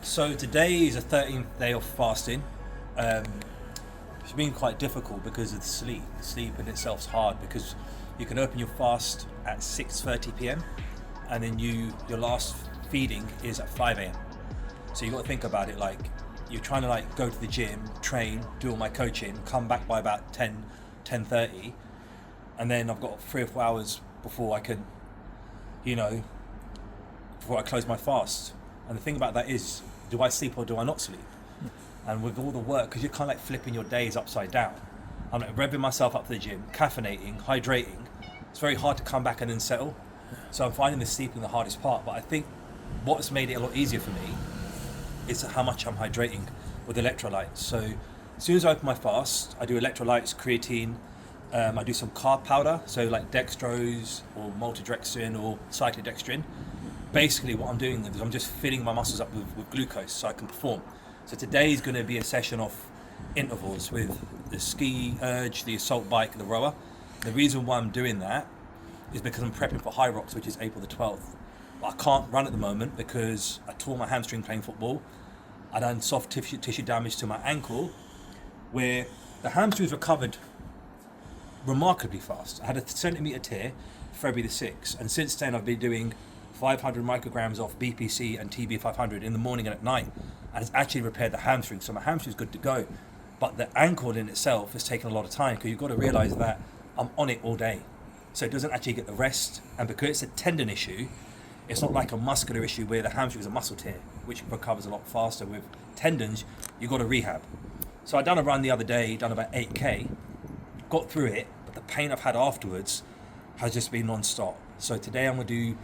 So today is a 13th day of fasting. It's been quite difficult because of the sleep. The sleep in itself is hard because you can open your fast at 6:30 p.m. and then your last feeding is at 5 a.m. So you got to think about it like you're trying to like go to the gym, train, do all my coaching, come back by about 10:30, and then I've got 3 or 4 hours before I can, before I close my fast. And the thing about that is, do I sleep or do I not sleep? And with all the work, because you're kind of like flipping your days upside down. I'm like revving myself up to the gym, caffeinating, hydrating. It's very hard to come back and then settle. So I'm finding the sleeping the hardest part. But I think what's made it a lot easier for me is how much I'm hydrating with electrolytes. So as soon as I open my fast, I do electrolytes, creatine, I do some carb powder, so like dextrose or maltodextrin or cyclodextrin. Basically what I'm doing is I'm just filling my muscles up with glucose so I can perform. So today is going to be a session of intervals with the ski urge, the assault bike, the rower. The reason why I'm doing that is because I'm prepping for Hyrox, which is April the 12th. But I can't run at the moment because I tore my hamstring playing football. I done soft tissue damage to my ankle, where the hamstrings recovered remarkably fast. I had a centimetre tear February the 6th, and since then I've been doing 500 micrograms of BPC and TB500 in the morning and at night, and it's actually repaired the hamstring, so my hamstring's good to go. But the ankle in itself has taken a lot of time, because you've got to realise that I'm on it all day, so it doesn't actually get the rest. And because it's a tendon issue, it's not like a muscular issue where the hamstring is a muscle tear, which recovers a lot faster. With tendons, you've got to rehab. So I done a run the other day, done about 8k, got through it, but the pain I've had afterwards has just been non-stop. So today I'm going to do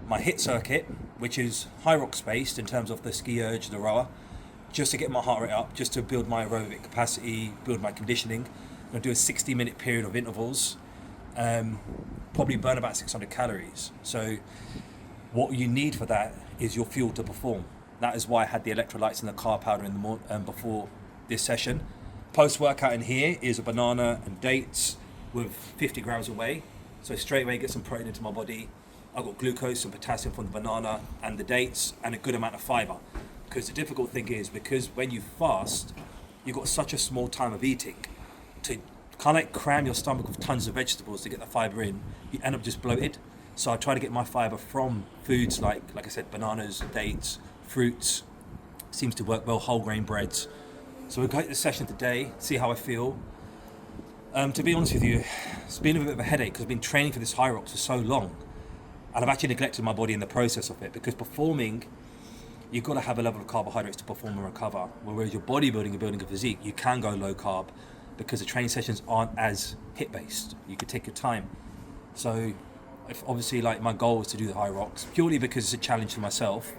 my HIIT circuit, which is Hyrox based in terms of the ski urge, the rower, just to get my heart rate up, just to build my aerobic capacity, build my conditioning. I'm going to do a 60-minute period of intervals, probably burn about 600 calories. So what you need for that is your fuel to perform. That is why I had the electrolytes and the carb powder in the morning before this session. Post-workout in here is a banana and dates with 50 grams of whey. So straight away get some protein into my body. I've got glucose and potassium from the banana and the dates, and a good amount of fiber. Because the difficult thing is, because when you fast, you've got such a small time of eating, to kind of like cram your stomach with tons of vegetables to get the fiber in, you end up just bloated. So I try to get my fiber from foods like I said, bananas, dates, fruits. Seems to work well, whole grain breads. So we'll go to the session today, see how I feel. To be honest with you, it's been a bit of a headache because I've been training for this Hyrox for so long. And I've actually neglected my body in the process of it, because performing, you've got to have a level of carbohydrates to perform and recover. Whereas your bodybuilding and building a physique, you can go low carb because the training sessions aren't as HIIT based. You could take your time. So if obviously like my goal is to do the Hyrox purely because it's a challenge to myself,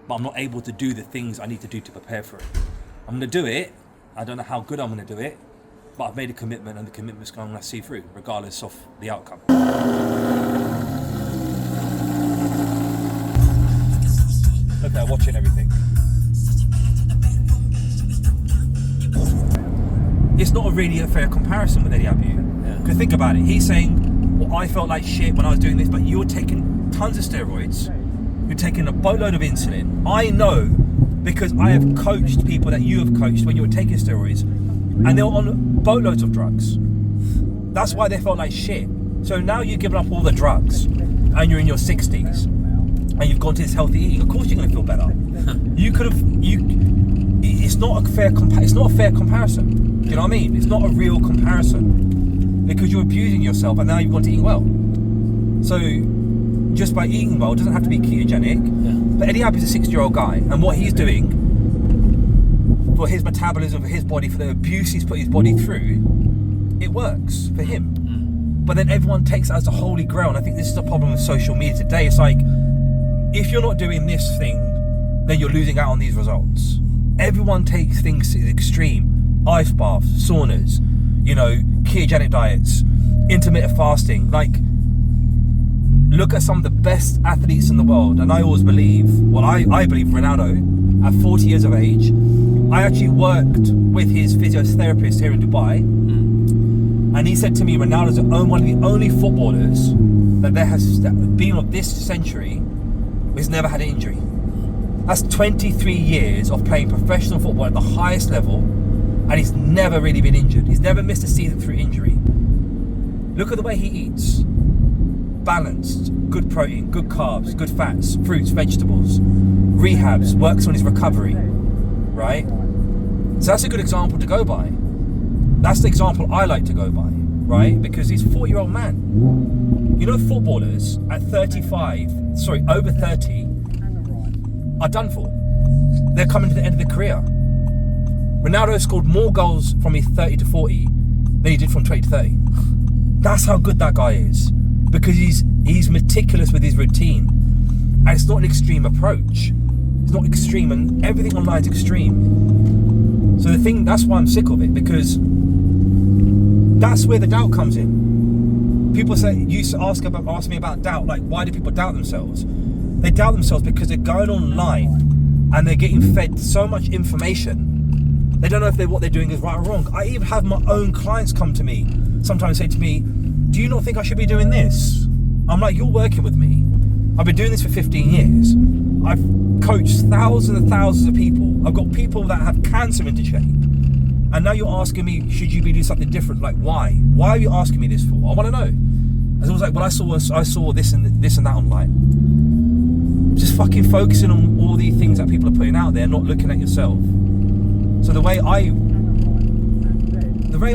but I'm not able to do the things I need to do to prepare for it. I'm going to do it. I don't know how good I'm going to do it, but I've made a commitment, and the commitment's going to see through regardless of the outcome. Look, they're watching everything. It's not really a fair comparison with Eddie Abu. Because think about it, he's saying, well, I felt like shit when I was doing this, but you're taking tons of steroids, you're taking a boatload of insulin. I know, because I have coached people that you have coached when you were taking steroids, and they were on boatloads of drugs. That's why they felt like shit. So now you've given up all the drugs, and you're in your 60s, and you've gone to this healthy eating. Of course you're going to feel better. It's not a fair comparison. Do you know what I mean? It's not a real comparison, because you're abusing yourself, and now you've gone to eating well. So just by eating well, it doesn't have to be ketogenic. But Eddie Abu is a 60-year-old guy, and what he's doing for his metabolism, for his body, for the abuse he's put his body through, it works for him. But then everyone takes it as the holy grail, and I think this is the problem with social media today. It's like, if you're not doing this thing, then you're losing out on these results. Everyone takes things to the extreme. Ice baths, saunas, ketogenic diets, intermittent fasting. Like, look at some of the best athletes in the world, and I always believe, I believe Ronaldo, at 40 years of age, I actually worked with his physiotherapist here in Dubai, and he said to me, Ronaldo's one of the only footballers that there has been of this century who's never had an injury. That's 23 years of playing professional football at the highest level, and he's never really been injured. He's never missed a season through injury. Look at the way he eats. Balanced, good protein, good carbs, good fats, fruits, vegetables, rehabs, works on his recovery, right? So that's a good example to go by. That's the example I like to go by, right? Because he's a 40-year-old man. You know, footballers at over 30, are done for. They're coming to the end of their career. Ronaldo scored more goals from his 30 to 40 than he did from 20 to 30. That's how good that guy is. Because he's meticulous with his routine. And it's not an extreme approach. It's not extreme, and everything online is extreme. So that's why I'm sick of it, because that's where the doubt comes in. People used to ask me about doubt, like, why do people doubt themselves? They doubt themselves because they're going online and they're getting fed so much information. They don't know if what they're doing is right or wrong. I even have my own clients come to me, sometimes say to me, do you not think I should be doing this? I'm like, you're working with me. I've been doing this for 15 years. I've coached thousands and thousands of people. I've got people that have cancer into shape. And now you're asking me, should you be doing something different? Like, why? Why are you asking me this for? I want to know. And I was like, well, I saw this and that online. Just fucking focusing on all the things that people are putting out there, not looking at yourself. So the way I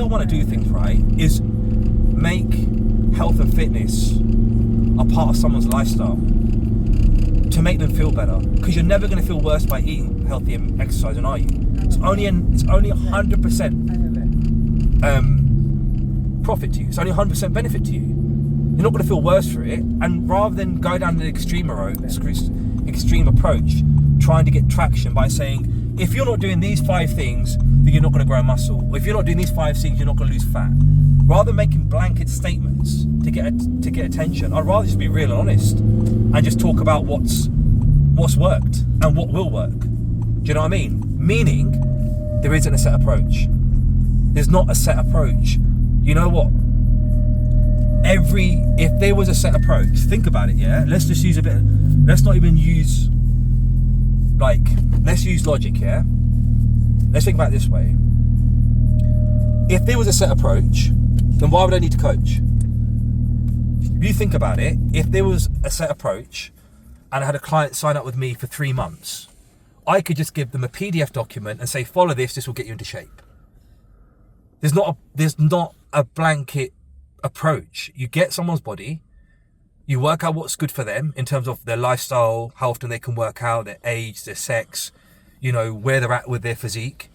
want to do things, right, is make health and fitness a part of someone's lifestyle to make them feel better. Because you're never going to feel worse by eating healthy and exercising, are you? It's only 100% profit to you. It's only 100% benefit to you. You're not going to feel worse for it. And rather than go down the extreme approach, trying to get traction by saying, if you're not doing these 5 things, then you're not going to grow muscle. Or if you're not doing these 5 things, you're not going to lose fat. Rather than making blanket statements to get attention, I'd rather just be real and honest and just talk about what's worked and what will work. Do you know what I mean? Meaning, there isn't a set approach. There's not a set approach. You know what? If there was a set approach, think about it, yeah? Let's just use let's use logic, yeah? Let's think about it this way. If there was a set approach, then why would I need to coach? If you think about it, if there was a set approach and I had a client sign up with me for 3 months, I could just give them a PDF document and say, follow this will get you into shape. There's not a blanket approach. You get someone's body, you work out what's good for them in terms of their lifestyle, how often they can work out, their age, their sex, where they're at with their physique.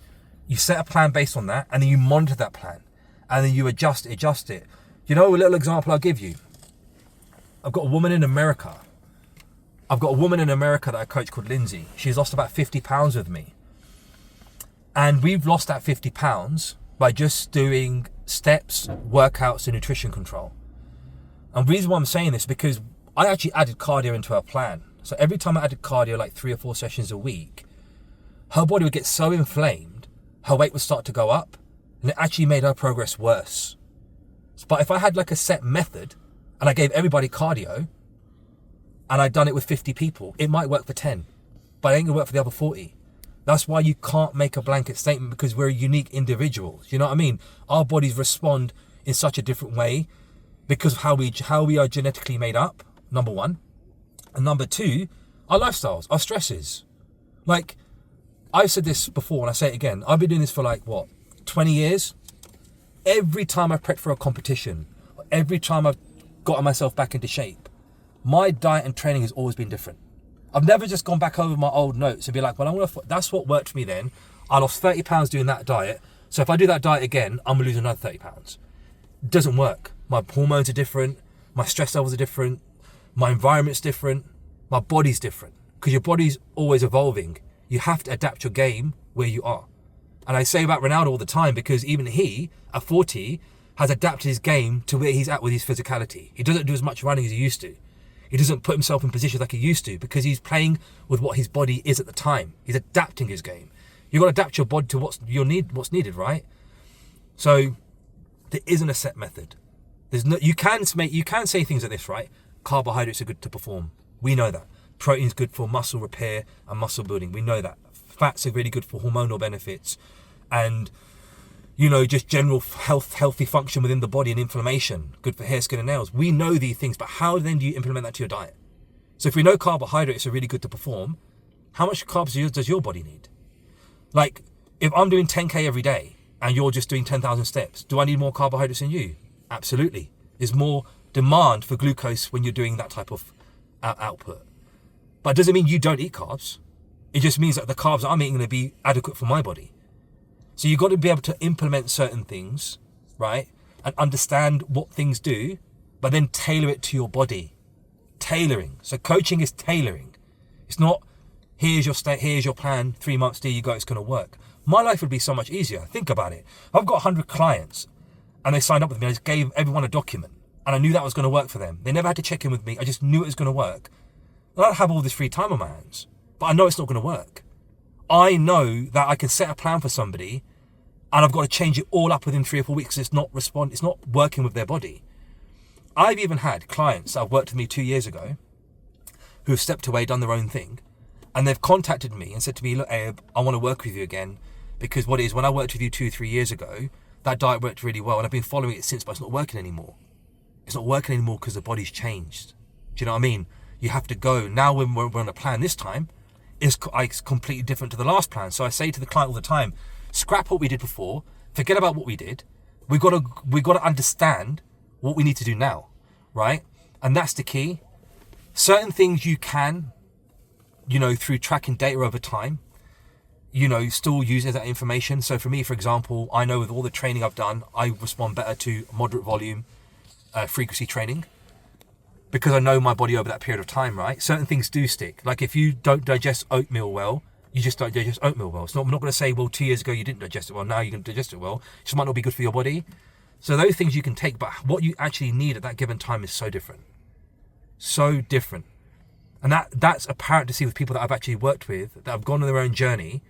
You set a plan based on that, and then you monitor that plan, and then you adjust it. A little example I'll give you. I've got a woman in America that I coach called Lindsay. She's lost about 50 pounds with me. And we've lost that 50 pounds by just doing steps, workouts, and nutrition control. And the reason why I'm saying this is because I actually added cardio into her plan. So every time I added cardio, like 3 or 4 sessions a week, her body would get so inflamed, her weight would start to go up, and it actually made her progress worse. But if I had like a set method, and I gave everybody cardio, and I'd done it with 50 people, it might work for 10, but it ain't gonna work for the other 40. That's why you can't make a blanket statement, because we're unique individuals. You know what I mean? Our bodies respond in such a different way because of how we are genetically made up, number one. And number two, our lifestyles, our stresses. Like, I've said this before and I say it again. I've been doing this for 20 years. Every time I've prepped for a competition, every time I've gotten myself back into shape, my diet and training has always been different. I've never just gone back over my old notes and be like, well, that's what worked for me then. I lost 30 pounds doing that diet. So if I do that diet again, I'm gonna lose another 30 pounds. It doesn't work. My hormones are different. My stress levels are different. My environment's different. My body's different. Because your body's always evolving. You have to adapt your game where you are. And I say about Ronaldo all the time, because even he, at 40, has adapted his game to where he's at with his physicality. He doesn't do as much running as he used to. He doesn't put himself in positions like he used to, because he's playing with what his body is at the time. He's adapting his game. You've got to adapt your body to what's needed, right? So there isn't a set method. You can say things like this, right? Carbohydrates are good to perform. We know that. Protein's good for muscle repair and muscle building. We know that. Fats are really good for hormonal benefits and, you know, just general healthy function within the body and inflammation. Good for hair, skin and nails. We know these things, but how then do you implement that to your diet? So if we know carbohydrates are really good to perform, how much carbs does your body need? Like, if I'm doing 10K every day and you're just doing 10,000 steps, do I need more carbohydrates than you? Absolutely. There's more demand for glucose when you're doing that type of output. But it doesn't mean you don't eat carbs. It just means that the carbs I'm eating are going to be adequate for my body. So you've got to be able to implement certain things, right? And understand what things do, but then tailor it to your body. Tailoring. So coaching is tailoring. It's not, here's your plan, 3 months, there you go, it's going to work. My life would be so much easier. Think about it. I've got 100 clients and they signed up with me. I just gave everyone a document and I knew that was going to work for them. They never had to check in with me. I just knew it was going to work. I don't have all this free time on my hands, but I know it's not going to work. I know that I can set a plan for somebody and I've got to change it all up within 3 or 4 weeks because it's not working with their body. I've even had clients that have worked with me 2 years ago who've stepped away, done their own thing, and they've contacted me and said to me, look, Abe, I want to work with you again because what it is, when I worked with you 2-3 years ago, that diet worked really well and I've been following it since, but it's not working anymore. It's not working anymore because the body's changed. Do you know what I mean? You have to go. Now when we're on a plan this time, it's completely different to the last plan. So I say to the client all the time, scrap what we did before, forget about what we did. We've got to understand what we need to do now, right? And that's the key. Certain things you can, you know, through tracking data over time, you know, still use that information. So for me, for example, I know with all the training I've done, I respond better to moderate volume, frequency training. Because I know my body over that period of time, right? Certain things do stick. Like if you don't digest oatmeal well, you just don't digest oatmeal well. I'm not going to say, well, 2 years ago you didn't digest it well, now you can digest it well. It just might not be good for your body. So those things you can take, but what you actually need at that given time is so different. So different. And that's apparent to see with people that I've actually worked with, that have gone on their own journey,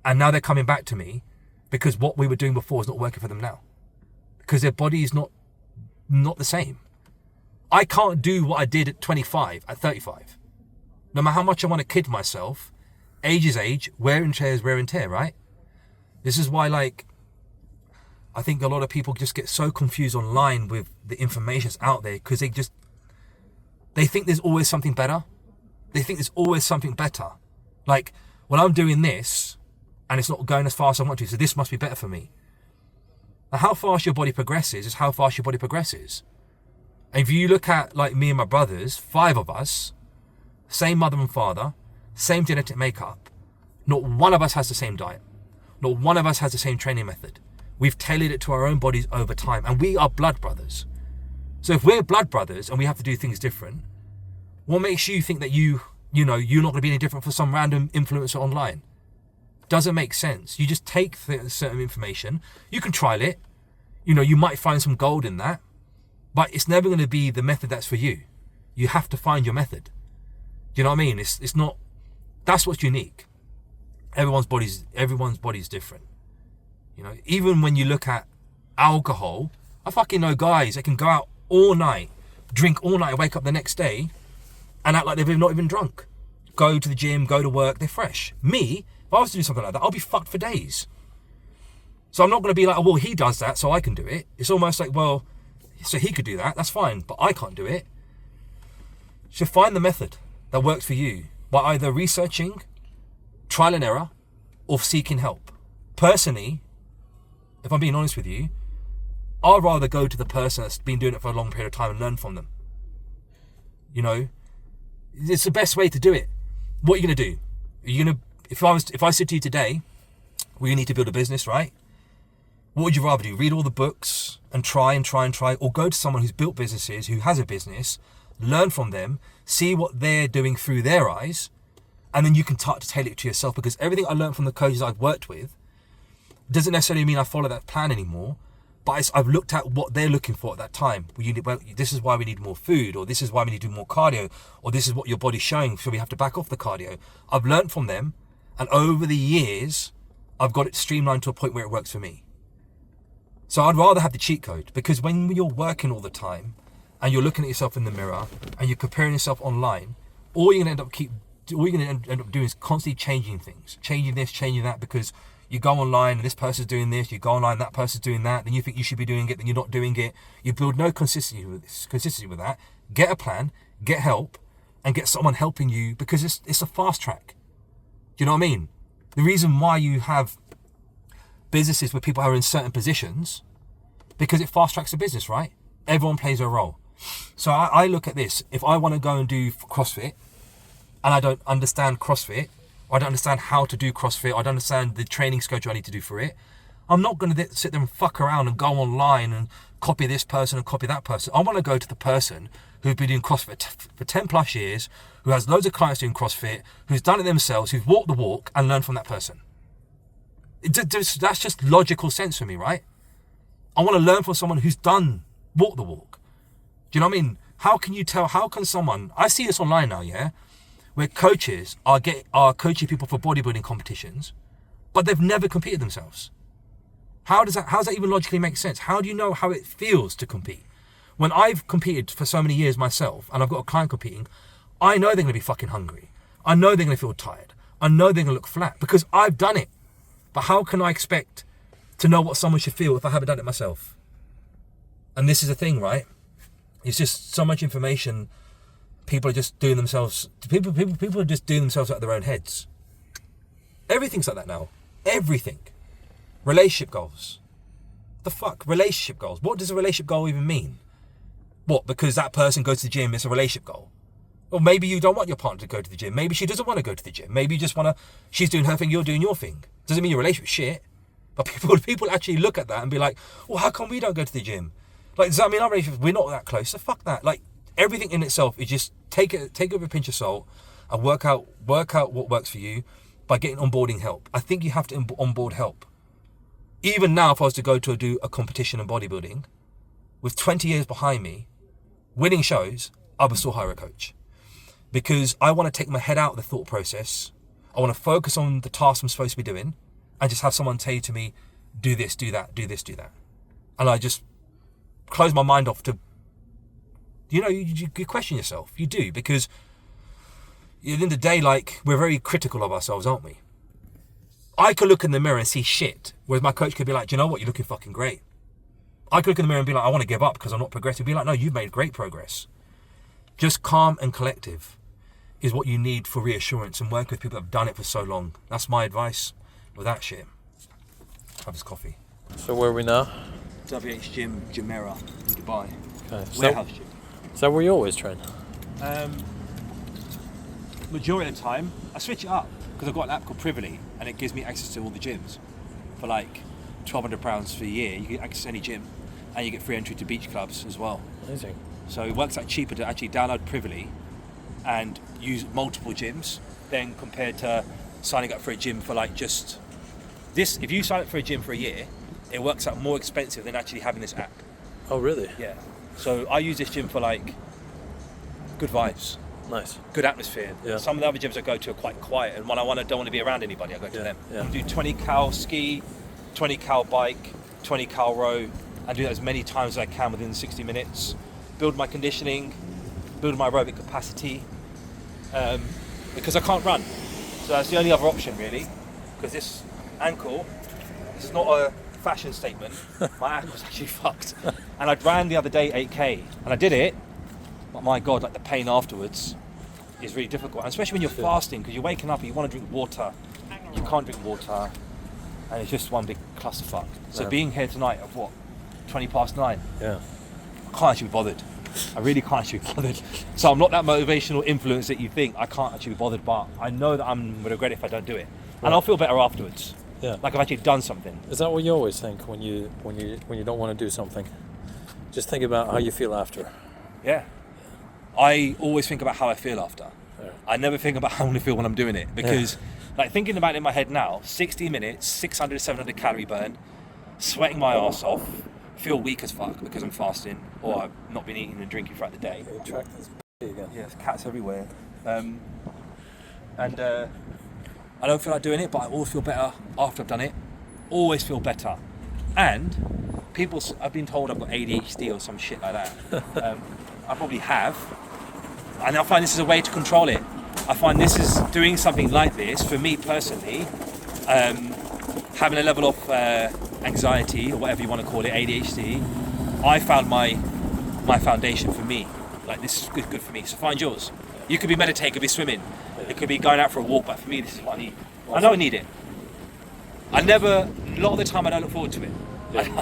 and now they're coming back to me because what we were doing before is not working for them now. Because their body is not the same. I can't do what I did at 25, at 35. No matter how much I want to kid myself, age is age, wear and tear is wear and tear, right? This is why, like, I think a lot of people just get so confused online with the information that's out there because they think there's always something better. They think there's always something better. Like, well, I'm doing this and it's not going as fast as I want to, so this must be better for me. Now, how fast your body progresses is how fast your body progresses. If you look at like me and my brothers, 5 of us, same mother and father, same genetic makeup, not one of us has the same diet. Not one of us has the same training method. We've tailored it to our own bodies over time and we are blood brothers. So if we're blood brothers and we have to do things different, what makes you think that you're not going to be any different for some random influencer online? Doesn't make sense. You just take certain information, you can trial it, you might find some gold in that, but it's never going to be the method that's for you. You have to find your method. Do you know what I mean? It's not, that's what's unique. Everyone's body's different. Even when you look at alcohol, I fucking know guys that can go out all night, drink all night, wake up the next day and act like they've not even drunk. Go to the gym, go to work, they're fresh. Me, if I was to do something like that, I'll be fucked for days. So I'm not going to be like, oh, well, he does that, so I can do it. It's almost like, well, so he could do that, that's fine, but I can't do it. So find the method that works for you by either researching, trial and error, or seeking help. Personally, if I'm being honest with you, I'd rather go to the person that's been doing it for a long period of time and learn from them. It's the best way to do it. What are you going to do? If I said to you today, we need to build a business, right? What would you rather do? Read all the books and try, or go to someone who's built businesses, who has a business, learn from them, see what they're doing through their eyes, and then you can start to tailor it to yourself, because everything I learned from the coaches I've worked with doesn't necessarily mean I follow that plan anymore, but I've looked at what they're looking for at that time. This is why we need more food, or this is why we need to do more cardio, or this is what your body's showing, so we have to back off the cardio. I've learned from them, and over the years, I've got it streamlined to a point where it works for me. So I'd rather have the cheat code, because when you're working all the time and you're looking at yourself in the mirror and you're comparing yourself online, all you're going to end up doing is constantly changing things, changing this, changing that, because you go online and this person's doing this, you go online, that person's doing that, then you think you should be doing it, then you're not doing it. You build no consistency with that. Get a plan, get help, and get someone helping you, because it's a fast track. Do you know what I mean? The reason why you have businesses where people are in certain positions, because it fast tracks the business, right? Everyone plays a role. So I look at this. If I want to go and do CrossFit, and I don't understand CrossFit, or I don't understand how to do CrossFit, or I don't understand the training schedule I need to do for it, I'm not going to sit there and fuck around and go online and copy this person and copy that person. I want to go to the person who's been doing CrossFit for 10 plus years, who has loads of clients doing CrossFit, who's done it themselves, who's walked the walk, and learn from that person. That's just logical sense for me, right? I want to learn from someone who's walked the walk. Do you know what I mean? How can someone, I see this online now, yeah, where coaches are coaching people for bodybuilding competitions, but they've never competed themselves. How does that even logically make sense? How do you know how it feels to compete? When I've competed for so many years myself, and I've got a client competing, I know they're going to be fucking hungry. I know they're going to feel tired. I know they're going to look flat, because I've done it. But how can I expect to know what someone should feel if I haven't done it myself? And this is the thing, right? It's just so much information. People are just doing themselves. People are just doing themselves out of their own heads. Everything's like that now. Everything. Relationship goals. The fuck? Relationship goals. What does a relationship goal even mean? What? Because that person goes to the gym, it's a relationship goal. Or maybe you don't want your partner to go to the gym. Maybe she doesn't want to go to the gym. Maybe you just want to. She's doing her thing, you're doing your thing. Doesn't mean your relationship shit. But people actually look at that and be like, well, how come we don't go to the gym? Like, does that mean our relationship, we're not that close? So fuck that. Like, everything in itself is just take it with a pinch of salt and work out what works for you by getting onboarding help. I think you have to onboard help. Even now, if I was to go to do a competition in bodybuilding, with 20 years behind me, winning shows, I would still hire a coach. Because I want to take my head out of the thought process. I want to focus on the task I'm supposed to be doing, and just have someone say to me, do this, do that, do this, do that. And I just close my mind off to, you question yourself. You do, because at the end of the day, like, we're very critical of ourselves, aren't we? I could look in the mirror and see shit, whereas my coach could be like, do you know what, you're looking fucking great. I could look in the mirror and be like, I want to give up because I'm not progressing. Be like, no, you've made great progress. Just calm and collective is what you need for reassurance, and work with people that have done it for so long. That's my advice with that shit. Have this coffee. So where are we now? WH Gym, Jumeirah in Dubai. Okay. Warehouse gym. Is that where you always train? Majority of the time, I switch it up because I've got an app called Privily, and it gives me access to all the gyms for like £1,200 for a year. You get access to any gym, and you get free entry to beach clubs as well. Amazing. So it works out cheaper to actually download Privily and use multiple gyms than compared to signing up for a gym for like just this. If you sign up for a gym for a year, it works out more expensive than actually having this app. Oh, really? Yeah. So I use this gym for like good vibes. Nice. Good atmosphere. Yeah. Some of the other gyms I go to are quite quiet, and when I don't want to be around anybody, I go to them. Yeah. I do 20 cal ski, 20 cal bike, 20 cal row, and do that as many times as I can within 60 minutes. Build my conditioning, build my aerobic capacity, because I can't run. So that's the only other option really, because this ankle, this is not a fashion statement, my ankle's actually fucked. And I ran the other day 8k, and I did it, but my God, like the pain afterwards is really difficult, and especially when you're fasting, because you're waking up and you want to drink water, you can't drink water, and it's just one big clusterfuck. So being here tonight at 9:20? Yeah. I can't actually be bothered. I really can't actually be bothered. So I'm not that motivational influence that you think. I can't actually be bothered, but I know that I'm going to regret it if I don't do it. Right. And I'll feel better afterwards. Yeah. Like I've actually done something. Is that what you always think when you don't want to do something? Just think about how you feel after. Yeah. I always think about how I feel after. Yeah. I never think about how I'm going to feel when I'm doing it, because like thinking about it in my head now, 60 minutes, 600 to 700 calorie burn, sweating my ass off, feel weak as fuck because I'm fasting, or I've not been eating and drinking throughout the day. You track this again. Yeah, there's cats everywhere. And I don't feel like doing it, but I always feel better after I've done it. Always feel better. And I've been told I've got ADHD or some shit like that. I probably have. And I find this is a way to control it. I find this is doing something like this, for me personally, having a level of anxiety, or whatever you want to call it, ADHD, I found my foundation for me. Like, this is good for me. So find yours. You could be meditating, it could be swimming, it could be going out for a walk, but for me, this is what I need. I know I need it. A lot of the time I don't look forward to it. I don't.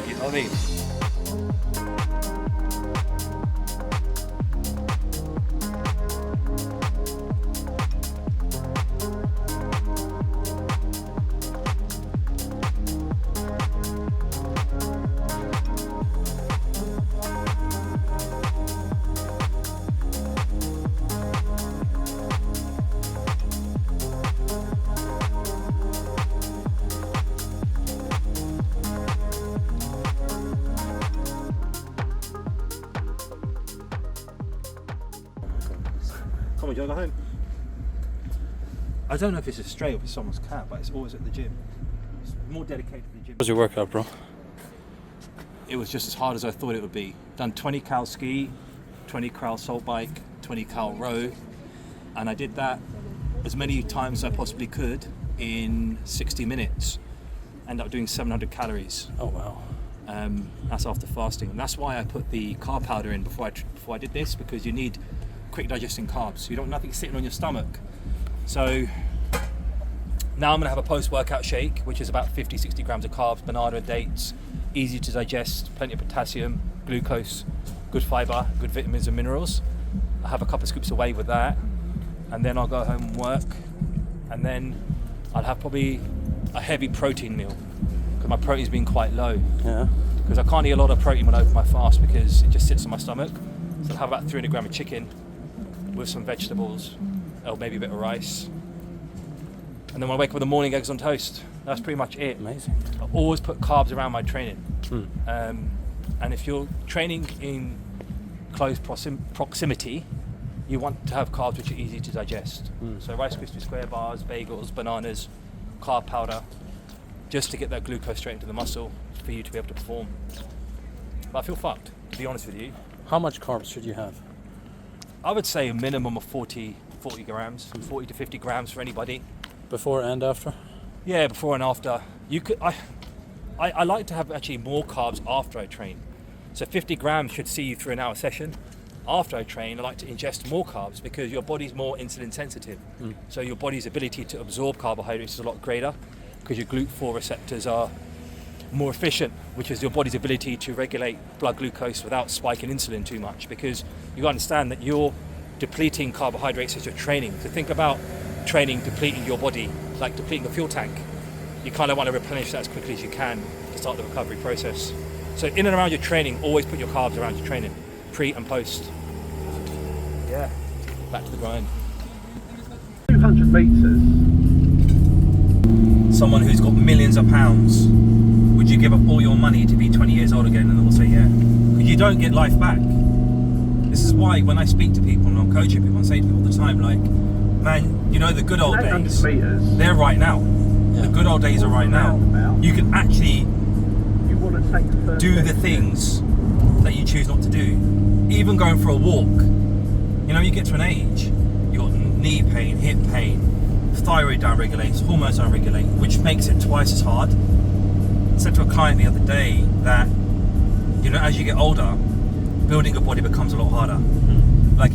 You know what I mean? Come on, do you want to go home? I don't know if it's a stray or if it's someone's cat, but it's always at the gym. It's more dedicated to the gym. How was your workout, bro? It was just as hard as I thought it would be. Done 20 cal ski, 20 cal salt bike, 20 cal row, and I did that as many times as I possibly could in 60 minutes. Ended up doing 700 calories. Oh wow. That's after fasting, and that's why I put the carb powder in before I did this, because you need quick digesting carbs. You don't want nothing sitting on your stomach. So now I'm going to have a post-workout shake, which is about 50-60 grams of carbs, banana and dates, easy to digest, plenty of potassium, glucose, good fiber, good vitamins and minerals. I have a couple of scoops of whey with that, and then I'll go home and work, and then I'll have probably a heavy protein meal, because my protein's been quite low. Yeah. Because I can't eat a lot of protein when I open my fast, because it just sits on my stomach. So I'll have about 300 grams of chicken with some vegetables, or maybe a bit of rice. And then when I wake up in the morning, eggs on toast. That's pretty much it. Amazing. I always put carbs around my training. Mm. And if you're training in close proximity, you want to have carbs which are easy to digest. So Rice Krispie square bars, bagels, bananas, carb powder, just to get that glucose straight into the muscle for you to be able to perform. But I feel fucked, to be honest with you. How much carbs should you have? I would say a minimum of 40 grams, 40 to 50 grams for anybody. Before and after? Yeah, before and after. You could. I like to have actually more carbs after I train. So 50 grams should see you through an hour session. After I train, I like to ingest more carbs, because your body's more insulin sensitive. So your body's ability to absorb carbohydrates is a lot greater, because your GLUT4 receptors are more efficient, which is your body's ability to regulate blood glucose without spiking insulin too much, because you understand that you're depleting carbohydrates as you're training. So think about training depleting your body, like depleting the fuel tank. You kind of want to replenish that as quickly as you can to start the recovery process. So in and around your training, always put your carbs around your training, pre and post. Yeah, back to the grind. 200 metres. Someone who's got millions of pounds, would you give up all your money to be 20 years old again? And they'll say yeah. Because you don't get life back. This is why when I speak to people and I'm coaching people, I say to people all the time, like, man, you know, the good old days, they're right now. Yeah. The good old days are right now. You can actually do the things that you choose not to do. Even going for a walk. You know, you get to an age, you got knee pain, hip pain, thyroid downregulates, hormones downregulate, which makes it twice as hard. I said to a client the other day that, you know, as you get older, building a body becomes a lot harder. Like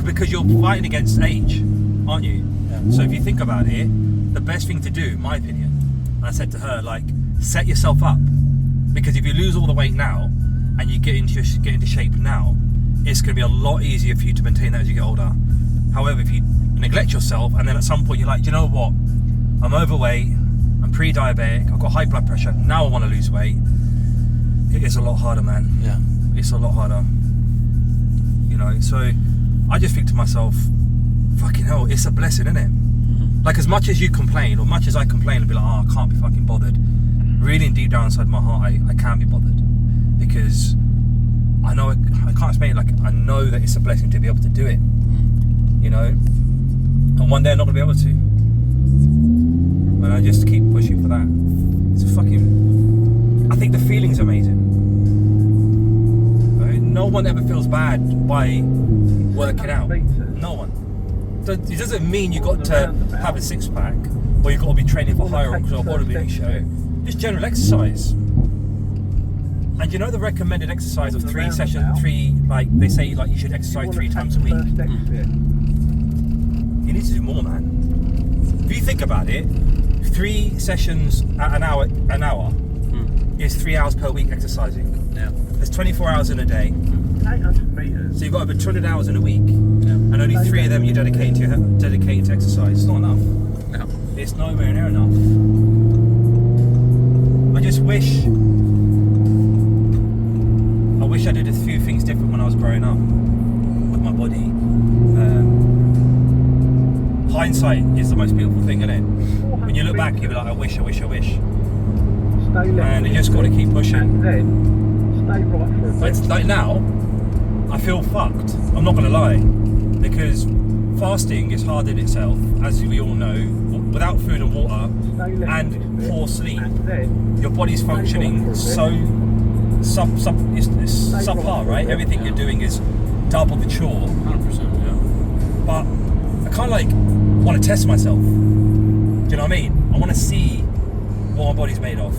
because you're fighting against age, aren't you? Yeah. So if you think about it, the best thing to do, in my opinion, and I said to her, like, set yourself up, because if you lose all the weight now and you get into shape now, it's going to be a lot easier for you to maintain that as you get older. However, if you neglect yourself and then at some point you're like, do you know what? I'm overweight, I'm pre-diabetic, I've got high blood pressure, now I want to lose weight. It is a lot harder, man. Yeah. It's a lot harder. You know, so I just think to myself, fucking hell, it's a blessing, isn't it? Like, as much as you complain, or much as I complain and be like, oh, I can't be fucking bothered, really deep down inside my heart, I can be bothered, because I know, I can't explain it, like, I know that it's a blessing to be able to do it, you know, and one day I'm not going to be able to, and I just keep pushing for that. It's a fucking, I think the feeling's amazing. Right? No one ever feels bad by working out. No one. It doesn't mean you got to have a six pack or you've got to be training for Hyrox or a bodybuilding show. Just general exercise. And you know the recommended exercise of 3 sessions, like they say, like you should exercise 3 times a week. You need to do more, man. If you think about it, 3 sessions at an hour is 3 hours per week exercising. Yeah. There's 24 hours in a day. 800 metres. So you've got over 200 hours in a week, and only 3 of them you're dedicated to exercise. It's not enough. No. It's nowhere near enough. I just wish I did a few things different when I was growing up with my body. Hindsight is the most beautiful thing, isn't it? When you look back, you'll be like, I wish. Stay left. And you just got to keep pushing. And then stay right for a But bit. it's like now, I feel fucked. I'm not going to lie. Because fasting is hard in itself, as we all know. Without food and water Stay left and a bit. poor sleep, And then your body's functioning so subpar, right? Everything you're doing is double the chore. 100%. Yeah. But I kind of like want to test myself. Do you know what I mean? I want to see what my body's made of.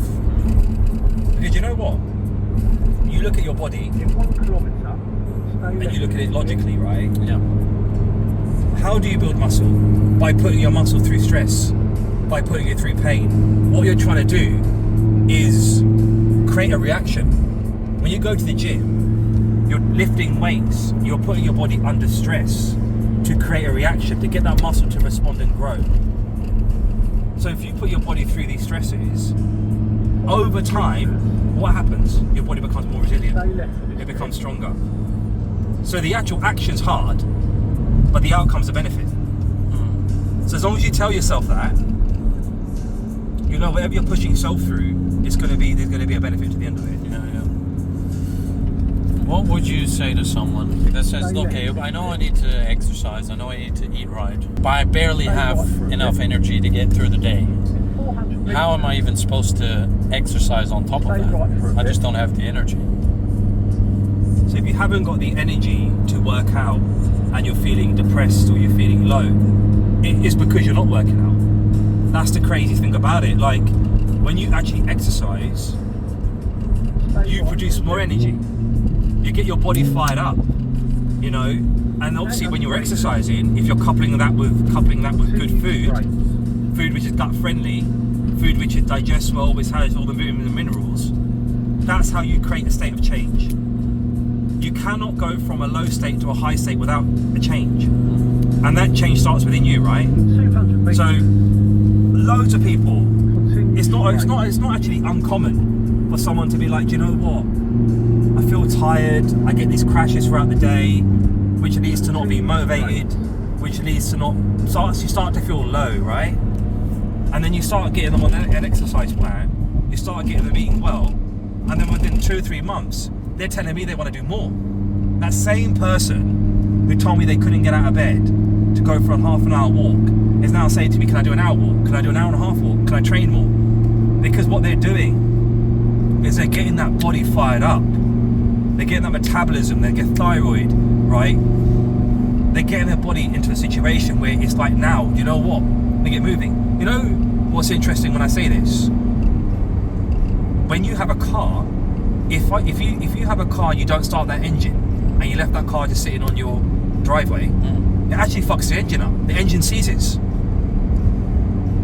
Because you know what? You look at your body in 1 kilometre, stay and left you look at it a bit. logically, right? Yeah. How do you build muscle? By putting your muscle through stress, by putting it through pain. What you're trying to do is create a reaction. When you go to the gym, you're lifting weights, you're putting your body under stress to create a reaction, to get that muscle to respond and grow. So if you put your body through these stresses, over time, what happens? Your body becomes more resilient. Stay left a It bit. becomes stronger. So the actual action's hard, but the outcome's a benefit. So as long as you tell yourself that, you know whatever you're pushing yourself through, there's going to be a benefit to the end of it. Yeah. What would you say to someone that says, okay, I know I need to exercise, I know I need to eat right, but I barely have enough energy to get through the day. 400 metres. How am I even supposed to exercise on top of Stay right for a that? I bit. just don't have the energy. So if you haven't got the energy to work out and you're feeling depressed or you're feeling low, it is because you're not working out. That's the crazy thing about it. Like when you actually exercise, Stay you right produce for a more bit. energy. You get your body fired up, you know. And obviously, when you're exercising, if you're coupling that with good food which is gut friendly, food which it digests well, which has all the vitamins and minerals, that's how you create a state of change. You cannot go from a low state to a high state without a change, and that change starts within you, right? 200 metres. So, loads of people. Continue It's not straight. actually uncommon for someone to be like, do you know what? I feel tired. I get these crashes throughout the day, which leads to not being motivated, which leads to you start to feel low, right? And then you start getting them on an exercise plan. You start getting them eating well, and then within 2 or 3 months, they're telling me they want to do more. That same person who told me they couldn't get out of bed to go for a half an hour walk is now saying to me, can I do an hour walk? Can I do an hour and a half walk? Can I train more? Because what they're doing is they're getting that body fired up. They're getting that metabolism, they get thyroid, right? They're getting their body into a situation where it's like, now, you know what? They get moving. You know what's interesting when I say this? When you have a car, if you have a car, you don't start that engine, and you left that car just sitting on your driveway, it actually fucks the engine up. The engine seizes.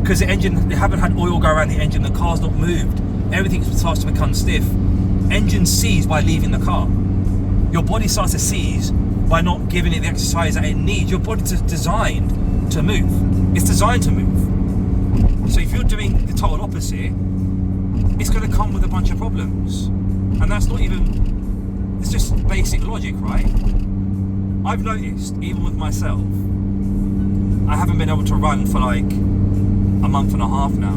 Because they haven't had oil go around the engine, the car's not moved, everything starts to become stiff. Engine seize by leaving the car. Your body starts to seize by not giving it the exercise that it needs. Your body's designed to move. It's designed to move. So if you're doing the total opposite, it's going to come with a bunch of problems. And that's not even, it's just basic logic, right? I've noticed, even with myself, I haven't been able to run for like a month and a half now.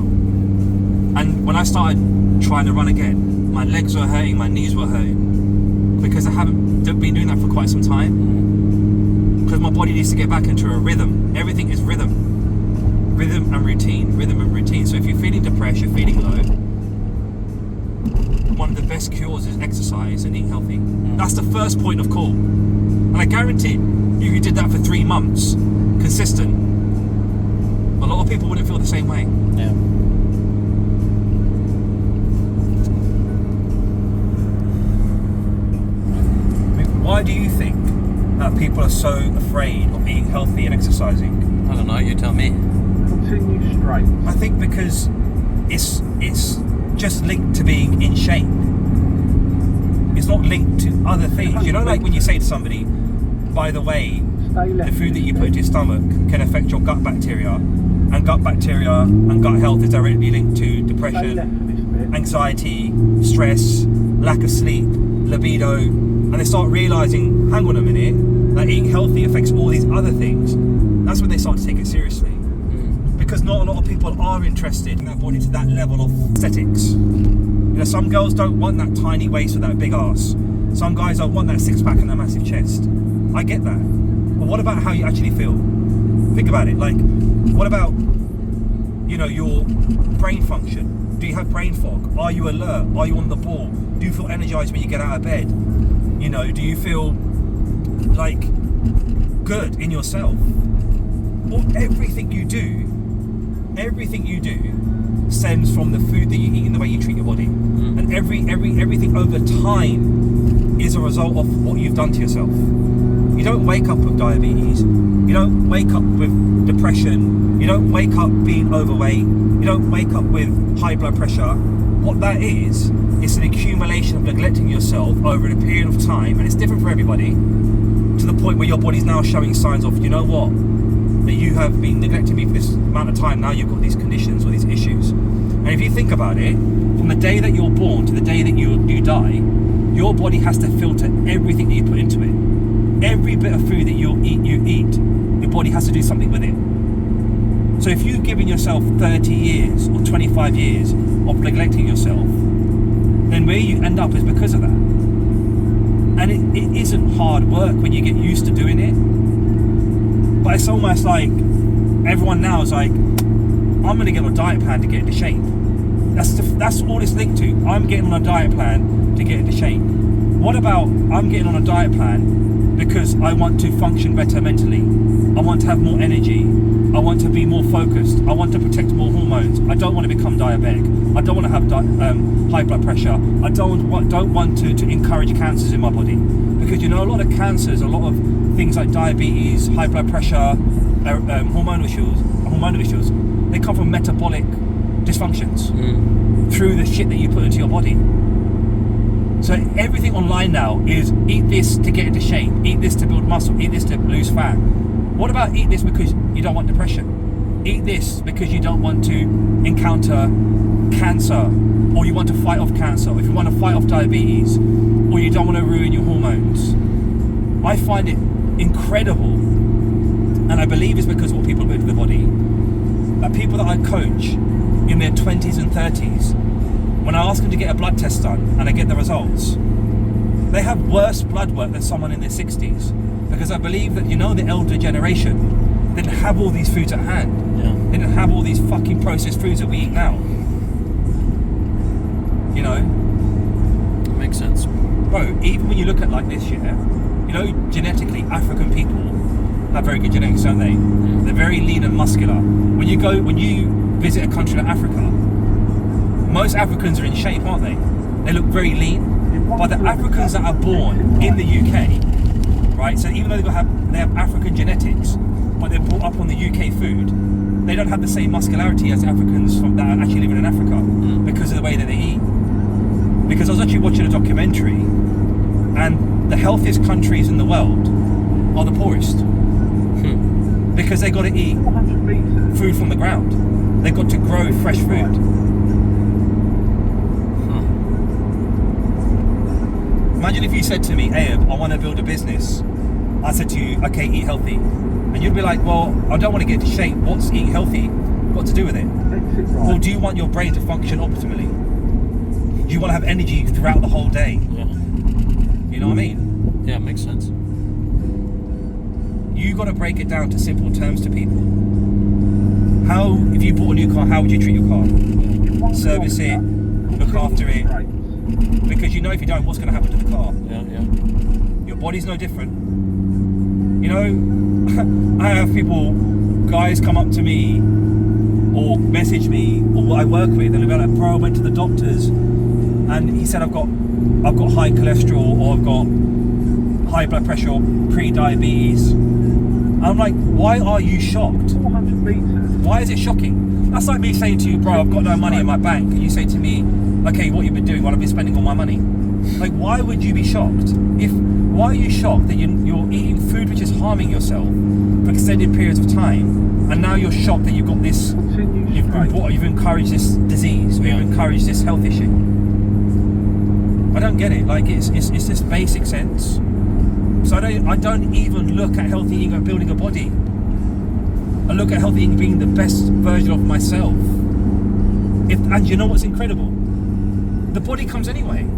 And when I started trying to run again, my legs were hurting, my knees were hurting, because I haven't been doing that for quite some time. Because my body needs to get back into a rhythm. Everything is rhythm. Rhythm and routine. So if you're feeling depressed, you're feeling low, one of the best cures is exercise and eat healthy. That's the first point of call. And I guarantee if you did that for 3 months, consistent, a lot of people wouldn't feel the same way. Yeah. Why do you think that people are so afraid of eating healthy and exercising? I don't know, you tell me. Continue straight. I think because it's just linked to being in shape. It's not linked to other things. You know, like when you say to somebody, by the way, Stay the left. food that you put into your stomach can affect your gut bacteria, and gut bacteria and gut health is directly linked to Stay left depression, for this bit. anxiety, stress, lack of sleep, libido, and they start realizing, hang on a minute, that eating healthy affects all these other things. That's when they start to take it seriously. Because not a lot of people are interested in their body to that level of aesthetics. You know, some girls don't want that tiny waist or that big ass. Some guys don't want that six-pack and that massive chest. I get that. But what about how you actually feel? Think about it. Like, what about, you know, your brain function? Do you have brain fog? Are you alert? Are you on the ball? Do you feel energized when you get out of bed? You know, do you feel like good in yourself? Or everything you do stems from the food that you eat and the way you treat your body. And everything over time is a result of what you've done to yourself. You don't wake up with diabetes. You don't wake up with depression. You don't wake up being overweight. You don't wake up with high blood pressure. What that is, it's an accumulation of neglecting yourself over a period of time, and it's different for everybody, to the point where your body's now showing signs of, you know what, that you have been neglecting me for this amount of time, now you've got these conditions or these issues. And if you think about it, from the day that you're born to the day that you die, your body has to filter everything that you put into it. Every bit of food that you eat, your body has to do something with it. So if you've given yourself 30 years or 25 years of neglecting yourself, then where you end up is because of that. And it isn't hard work when you get used to doing it. But it's almost like everyone now is like, I'm going to get on a diet plan to get into shape. That's all it's linked to. I'm getting on a diet plan to get into shape. What about I'm getting on a diet plan because I want to function better mentally? I want to have more energy. I want to be more focused. I want to protect more hormones. I don't want to become diabetic. I don't want to have high blood pressure. I don't want to encourage cancers in my body. Because you know, a lot of cancers, a lot of things like diabetes, high blood pressure, hormonal issues, they come from metabolic dysfunctions through the shit that you put into your body. So everything online now is eat this to get into shape, eat this to build muscle, eat this to lose fat. What about eat this because you don't want depression? Eat this because you don't want to encounter cancer, or you want to fight off cancer, or if you want to fight off diabetes, or you don't want to ruin your hormones. I find it incredible, and I believe it's because of what people put into the body, that people that I coach in their 20s and 30s, when I ask them to get a blood test done and I get the results, they have worse blood work than someone in their 60s. Because I believe that, you know, the elder generation didn't have all these foods at hand. Yeah. They didn't have all these fucking processed foods that we eat now. You know? Makes sense. Bro, even when you look at like this, yeah, you know, genetically, African people have very good genetics, don't they? They're very lean and muscular. When you visit a country like Africa, most Africans are in shape, aren't they? They look very lean. But the Africans that are born in the UK, right? So even though they have African genetics, but they're brought up on the UK food, they don't have the same muscularity as Africans that are actually living in Africa because of the way that they eat. Because I was actually watching a documentary, and the healthiest countries in the world are the poorest. Because they got to eat 400 meters. food from the ground. They've got to grow fresh food. Imagine if you said to me, Ayub, I want to build a business. I said to you, okay, eat healthy. And you'd be like, well, I don't want to get into shape. What's eating healthy got to do with it? Exit right. Or do you want your brain to function optimally? Do you want to have energy throughout the whole day? Yeah. You know what I mean? Yeah, makes sense. You got to break it down to simple terms to people. How, if you bought a new car, how would you treat your car? Service it, look after it. Because you know if you don't, what's going to happen to the car? Yeah. Your body's no different. You know, I have people, guys come up to me or message me or what I work with, and they'll be like, bro, I went to the doctors and he said I've got high cholesterol, or I've got high blood pressure, or pre-diabetes. I'm like, why are you shocked? 400 meters. Why is it shocking? That's like me saying to you, bro, I've got no money in my bank, and you say to me, okay, what you've been doing? Well, I've been spending all my money. Like, why would you be shocked? Why are you shocked that you're eating food which is harming yourself for extended periods of time, and now you're shocked that you've got this, Continue straight. you've encouraged this disease, or you've encouraged this health issue? I don't get it. Like, it's just basic sense. So I don't even look at healthy eating and building a body. I look at healthy eating being the best version of myself. And you know what's incredible? The body comes anyway.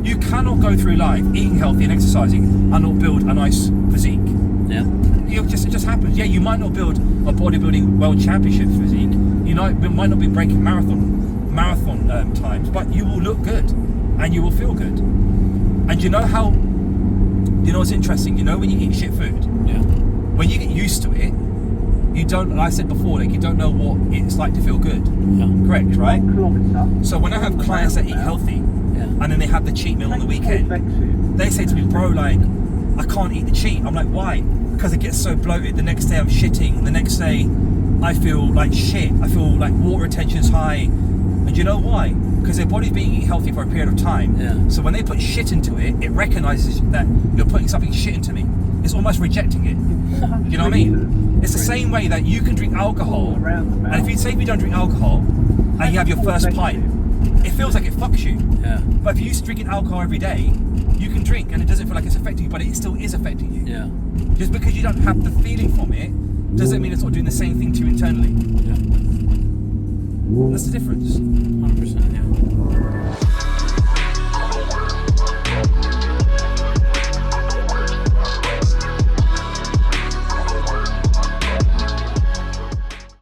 You cannot go through life eating healthy and exercising and not build a nice physique. Yeah. It just happens. Yeah, you might not build a bodybuilding world championship physique. You might not be breaking marathon times, but you will look good and you will feel good. And you know what's interesting? You know when you eat shit food, Yeah. when you get used to it, you don't. Like I said before, like, you don't know what it's like to feel good. Yeah. Correct, right? 1 kilometre. So when I have clients that eat healthy, Yeah. and then they have the cheat meal on the weekend, Exit. they say to me, bro, like, I can't eat the cheat. I'm like, why? Because it gets so bloated. The next day I'm shitting. The next day I feel like shit. I feel like water retention's high. And you know why? Because their body's being eating healthy for a period of time. Yeah. So when they put shit into it, it recognizes that you're putting something shit into me. It's almost rejecting it. 400 You know what I mean? meters. It's the same way that you can drink alcohol, Roundabout. and if you don't drink alcohol, and you have your first pint, it feels like it fucks you. Yeah. But if you're used to drinking alcohol every day, you can drink and it doesn't feel like it's affecting you, but it still is affecting you. Yeah. Just because you don't have the feeling from it, doesn't mean it's not doing the same thing to you internally. Yeah. That's the difference. 100%. Yeah.